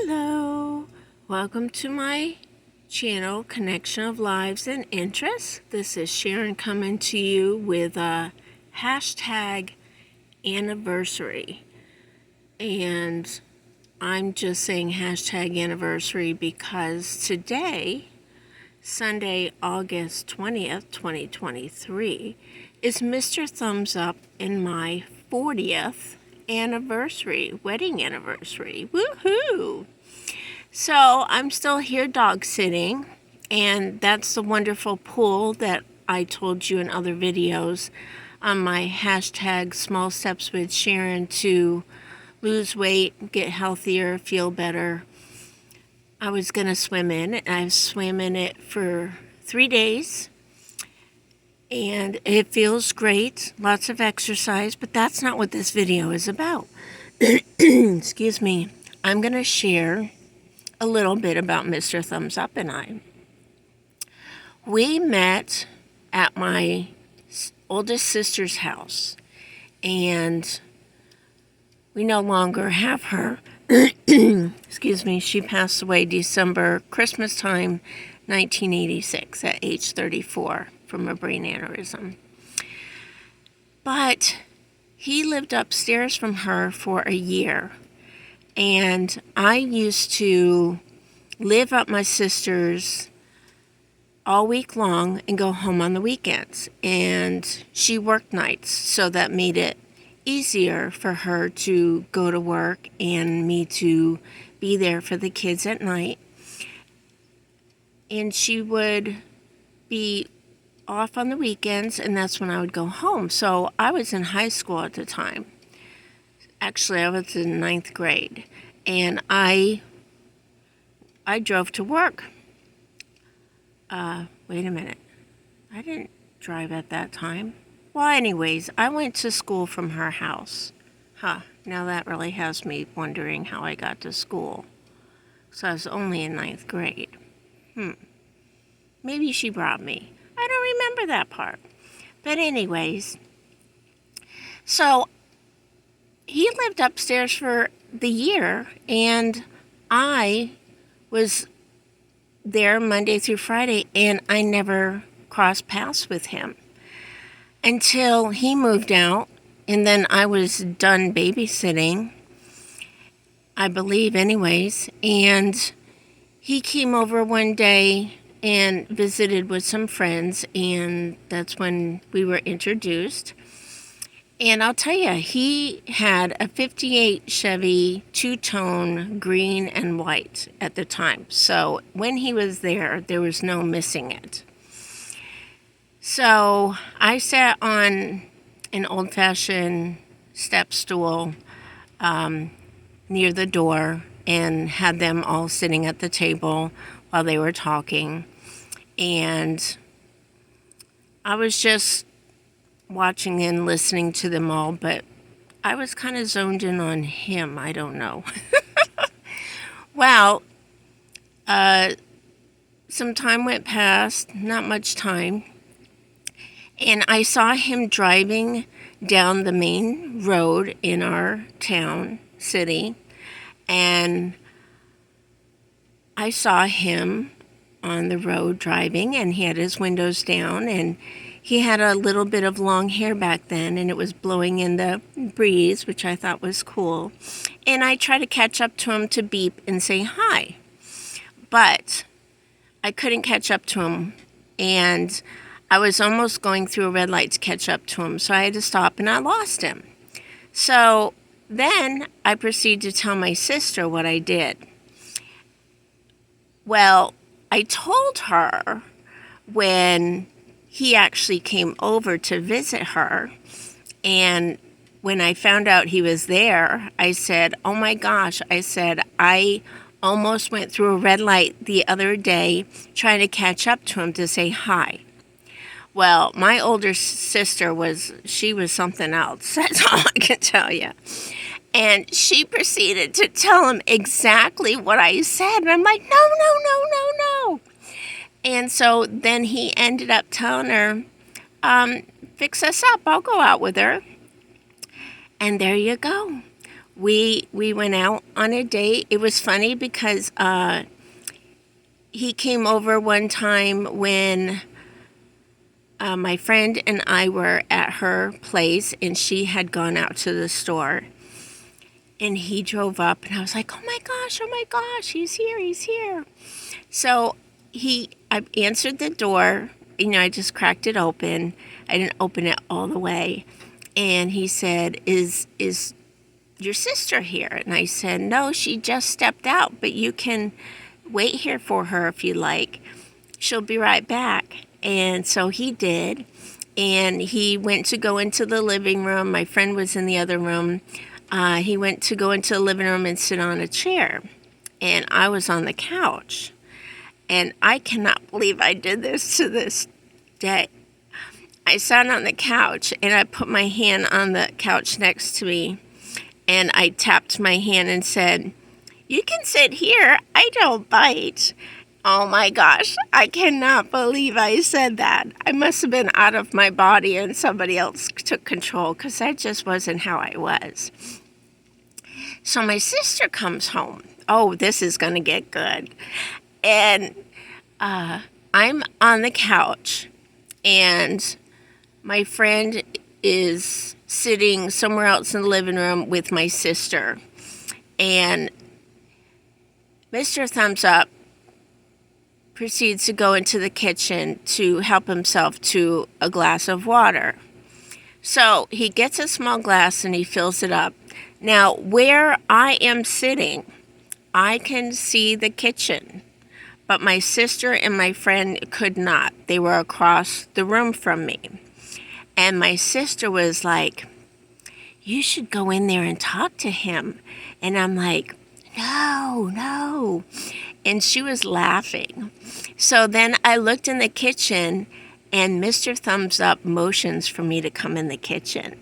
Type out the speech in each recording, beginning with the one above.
Hello, welcome to my channel, Connection of Lives and Interests. This is Sharon coming to you with a hashtag anniversary. And I'm just saying hashtag anniversary because today, Sunday, August 20th, 2023, is Mr. Thumbs Up in my 40th wedding anniversary. Woohoo! So I'm still here dog sitting, and that's the wonderful pool that I told you in other videos on my hashtag Small Steps with Sharon to lose weight, get healthier, feel better. I was going to swim in it. I've swam in it for 3 days. And it feels great, lots of exercise, but that's not what this video is about. Excuse me. I'm going to share a little bit about Mr. Thumbs Up and I. We met at my oldest sister's house, and we no longer have her. Excuse me. She passed away Christmas time, 1986 at age 34. From a brain aneurysm. But he lived upstairs from her for a year, and I used to live at my sister's all week long and go home on the weekends, and she worked nights, so that made it easier for her to go to work and me to be there for the kids at night. And she would be off on the weekends, and that's when I would go home. So I was in high school at the time. Actually, I was in 9th grade, and I drove to work. Wait a minute. I didn't drive at that time. Well, anyways, I went to school from her house. Now that really has me wondering how I got to school. So I was only in 9th grade. Maybe she brought me. I don't remember that part. But anyways, so he lived upstairs for the year, and I was there Monday through Friday, and I never crossed paths with him until he moved out, and then I was done babysitting, I believe anyways, and he came over one day and visited with some friends, and that's when we were introduced. And I'll tell you, he had a 58 Chevy two-tone green and white at the time. So when he was there was no missing it. So I sat on an old-fashioned step stool near the door and had them all sitting at the table while they were talking. And I was just watching and listening to them all, but I was kind of zoned in on him. I don't know. Well, some time went past, not much time, and I saw him driving down the main road in our town, city, and I saw him on the road driving, and he had his windows down, and he had a little bit of long hair back then, and it was blowing in the breeze, which I thought was cool. And I tried to catch up to him to beep and say hi, but I couldn't catch up to him, and I was almost going through a red light to catch up to him, so I had to stop, and I lost him. So then I proceeded to tell my sister what I did. Well, I told her when he actually came over to visit her, and when I found out he was there, I said, oh my gosh, I almost went through a red light the other day trying to catch up to him to say hi. Well, my older sister was something else. That's all I can tell you. And she proceeded to tell him exactly what I said. And I'm like, no. And so then he ended up telling her, fix us up. I'll go out with her. And there you go. we went out on a date. It was funny because he came over one time when my friend and I were at her place, and she had gone out to the store. And he drove up, and I was like, oh my gosh, he's here. So I answered the door. I just cracked it open. I didn't open it all the way. And he said, is your sister here? And I said, no, she just stepped out, but you can wait here for her if you like. She'll be right back. And so he did. And he went to go into the living room. My friend was in the other room. He went to go into the living room and sit on a chair. And I was on the couch. And I cannot believe I did this to this day. I sat on the couch and I put my hand on the couch next to me. And I tapped my hand and said, you can sit here. I don't bite. Oh my gosh, I cannot believe I said that. I must have been out of my body and somebody else took control, because that just wasn't how I was. So my sister comes home. Oh, this is going to get good. And I'm on the couch, and my friend is sitting somewhere else in the living room with my sister. And Mr. Thumbs Up proceeds to go into the kitchen to help himself to a glass of water. So he gets a small glass and he fills it up. Now, where I am sitting, I can see the kitchen, but my sister and my friend could not. They were across the room from me. And my sister was like, you should go in there and talk to him. And I'm like, no. And she was laughing. So then I looked in the kitchen, and Mr. Thumbs Up motions for me to come in the kitchen.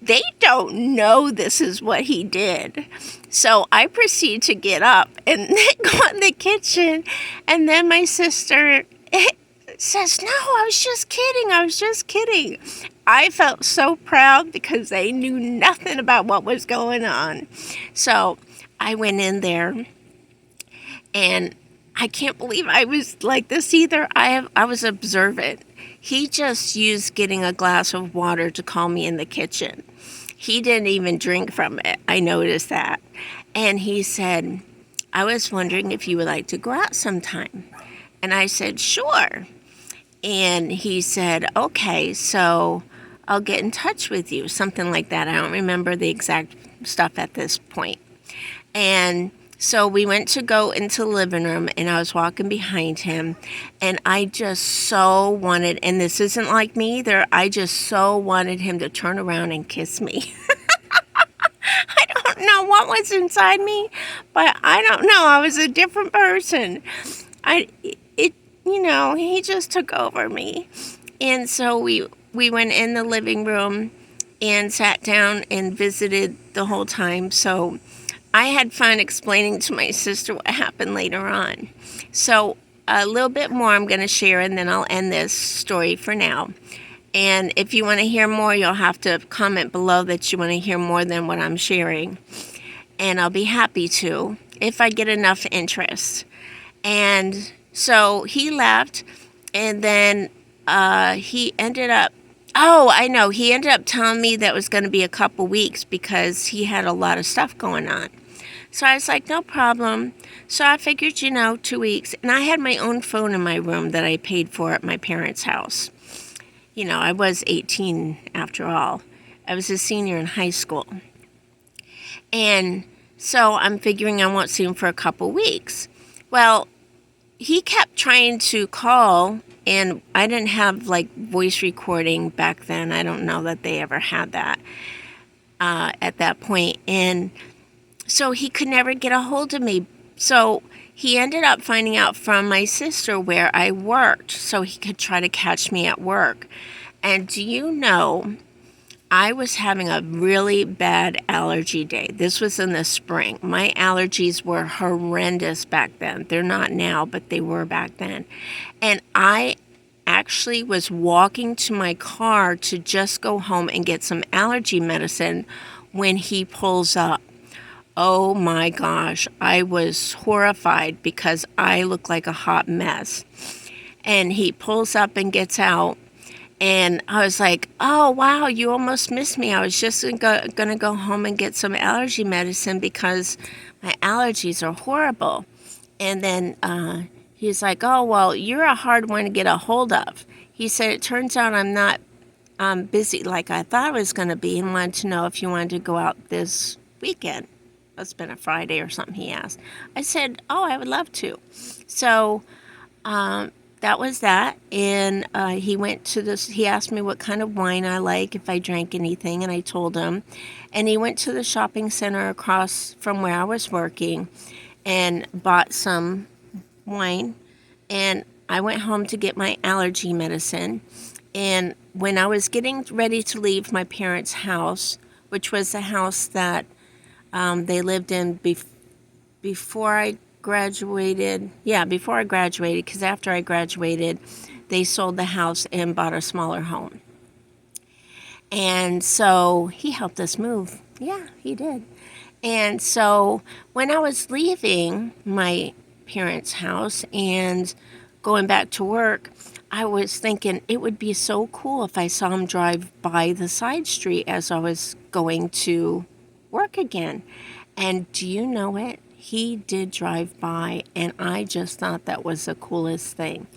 They don't know this is what he did. So I proceed to get up and go in the kitchen. And then my sister says, no, I was just kidding. I felt so proud because they knew nothing about what was going on. So I went in there, and I can't believe I was like this either. I was observant. He just used getting a glass of water to call me in the kitchen. He didn't even drink from it. I noticed that. And he said, I was wondering if you would like to go out sometime. And I said, sure. And he said, okay, so I'll get in touch with you. Something like that. I don't remember the exact stuff at this point. And so we went to go into the living room, and I was walking behind him, and I just so wanted, and this isn't like me either, I just so wanted him to turn around and kiss me. I don't know what was inside me, but I don't know. I was a different person. He just took over me. And so we went in the living room and sat down and visited the whole time. So I had fun explaining to my sister what happened later on. So a little bit more I'm going to share, and then I'll end this story for now. And if you want to hear more, you'll have to comment below that you want to hear more than what I'm sharing. And I'll be happy to, if I get enough interest. And so he left, and then he ended up telling me that it was going to be a couple weeks because he had a lot of stuff going on. So I was like, no problem. So I figured, 2 weeks. And I had my own phone in my room that I paid for at my parents' house. I was 18 after all. I was a senior in high school. And so I'm figuring I won't see him for a couple weeks. Well, he kept trying to call, and I didn't have voice recording back then. I don't know that they ever had that at that point. And so he could never get a hold of me. So he ended up finding out from my sister where I worked so he could try to catch me at work. And do you know, I was having a really bad allergy day. This was in the spring. My allergies were horrendous back then. They're not now, but they were back then. And I actually was walking to my car to just go home and get some allergy medicine when he pulls up. Oh my gosh, I was horrified because I look like a hot mess. And he pulls up and gets out, and I was like, oh wow, you almost missed me. I was just gonna go home and get some allergy medicine because my allergies are horrible. And then he's like, oh well, you're a hard one to get a hold of. He said, it turns out I'm not busy like I thought I was going to be, and wanted to know if you wanted to go out this weekend. It's been a Friday or something, he asked. I said, oh, I would love to. So that was that. And he went to this, he asked me what kind of wine I like, if I drank anything, and I told him. And he went to the shopping center across from where I was working and bought some wine. And I went home to get my allergy medicine. And when I was getting ready to leave my parents' house, which was the house that they lived in before I graduated. Yeah, before I graduated, because after I graduated, they sold the house and bought a smaller home. And so he helped us move. Yeah, he did. And so when I was leaving my parents' house and going back to work, I was thinking it would be so cool if I saw him drive by the side street as I was going to work again. And do you know it? He did drive by, and I just thought that was the coolest thing.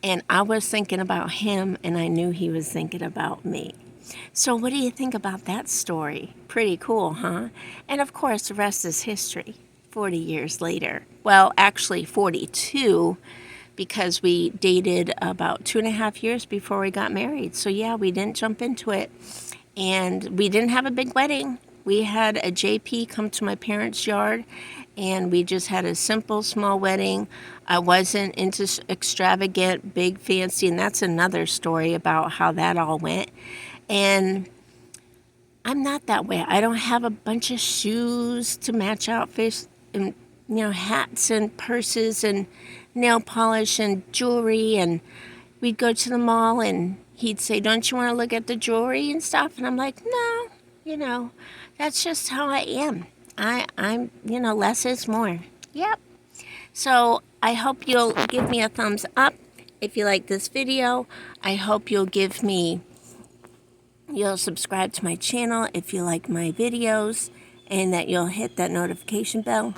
And I was thinking about him, and I knew he was thinking about me. So what do you think about that story? Pretty cool, huh? And of course, the rest is history. 40 years later. Well, actually 42, because we dated about 2.5 years before we got married. So yeah, we didn't jump into it. And we didn't have a big wedding. We had a JP come to my parents' yard, and we just had a simple, small wedding. I wasn't into extravagant, big, fancy, and that's another story about how that all went. And I'm not that way. I don't have a bunch of shoes to match outfits, and hats and purses and nail polish and jewelry. And we'd go to the mall, and he'd say, don't you want to look at the jewelry and stuff? And I'm like, no, that's just how I am. I'm less is more. Yep. So I hope you'll give me a thumbs up if you like this video. I hope you'll subscribe to my channel if you like my videos, and that you'll hit that notification bell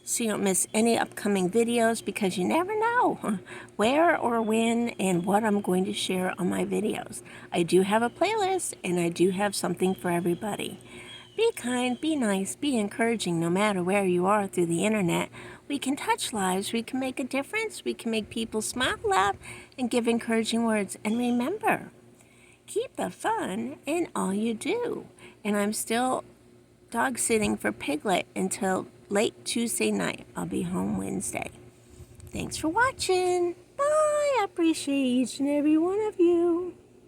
so you don't miss any upcoming videos, because you never know where or when and what I'm going to share on my videos. I do have a playlist, and I do have something for everybody. Be kind, be nice, be encouraging no matter where you are through the internet. We can touch lives, we can make a difference, we can make people smile, laugh, and give encouraging words. And remember, keep the fun in all you do. And I'm still dog sitting for Piglet until late Tuesday night. I'll be home Wednesday. Thanks for watching. Bye. I appreciate each and every one of you.